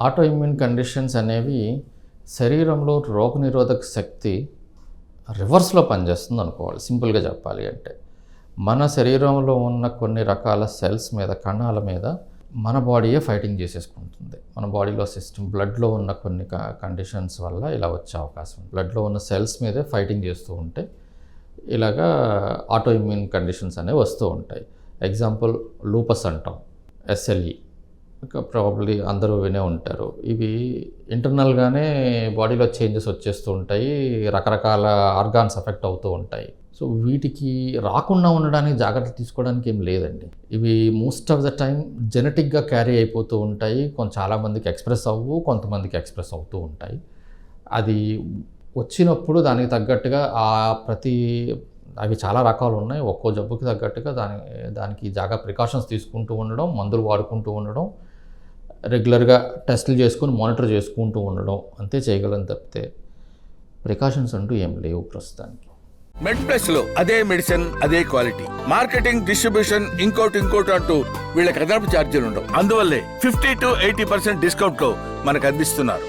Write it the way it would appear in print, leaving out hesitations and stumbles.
Auto immune conditions అనేవి శరీరంలో రోగనిరోధక శక్తి రివర్స్లో పనిచేస్తుంది అనుకోవాలి. సింపుల్గా చెప్పాలి అంటే మన శరీరంలో ఉన్న కొన్ని రకాల సెల్స్ మీద, కణాల మీద మన బాడీయే ఫైటింగ్ చేసేసుకుంటుంది. మన బాడీలో సిస్టమ్, బ్లడ్లో ఉన్న కొన్ని కండిషన్స్ వల్ల ఇలా వచ్చే అవకాశం ఉంది. బ్లడ్లో ఉన్న సెల్స్ మీదే ఫైటింగ్ చేస్తూ ఉంటే ఇలాగా ఆటో ఇమ్యూన్ కండిషన్స్ అనేవి వస్తూ ఉంటాయి. ఎగ్జాంపుల్ లూపస్ అంటాం, SLE ప్రాబబ్లీ అందరూ వినే ఉంటారు. ఇవి ఇంటర్నల్గానే బాడీలో చేంజెస్ వచ్చేస్తూ ఉంటాయి, రకరకాల ఆర్గాన్స్ ఎఫెక్ట్ అవుతూ ఉంటాయి. సో వీటికి రాకుండా ఉండడానికి జాగ్రత్తలు తీసుకోవడానికి ఏం లేదండి. ఇవి మోస్ట్ ఆఫ్ ద టైం జెనెటిక్గా క్యారీ అయిపోతూ ఉంటాయి. చాలామందికి ఎక్స్ప్రెస్ అవ్వు, కొంతమందికి ఎక్స్ప్రెస్ అవుతూ ఉంటాయి. అది వచ్చినప్పుడు దానికి తగ్గట్టుగా అవి చాలా రకాలు ఉన్నాయి. ఒక్కో జబ్బుకి తగ్గట్టుగా దానికి ప్రికాషన్స్ తీసుకుంటూ ఉండడం, మందులు వాడుకుంటూ ఉండడం, రెగ్యులర్గా టెస్టులు చేసుకుని మానిటర్ చేసుకుంటూ ఉండడం అంతే చేయగలం తప్పితే ప్రికాషన్స్ అంటూ ఏం లేవు ప్రస్తుతానికి. మెడ్ప్లస్ లో అదే మెడిసిన్, అదే క్వాలిటీ, మార్కెటింగ్, డిస్ట్రిబ్యూషన్, ఇంకోటి అంటూ వీళ్ళకి అదనపు ఛార్జీలు ఉండవు. అందువల్లే 50 to 80% డిస్కౌంట్ లో మనకు అందిస్తున్నారు.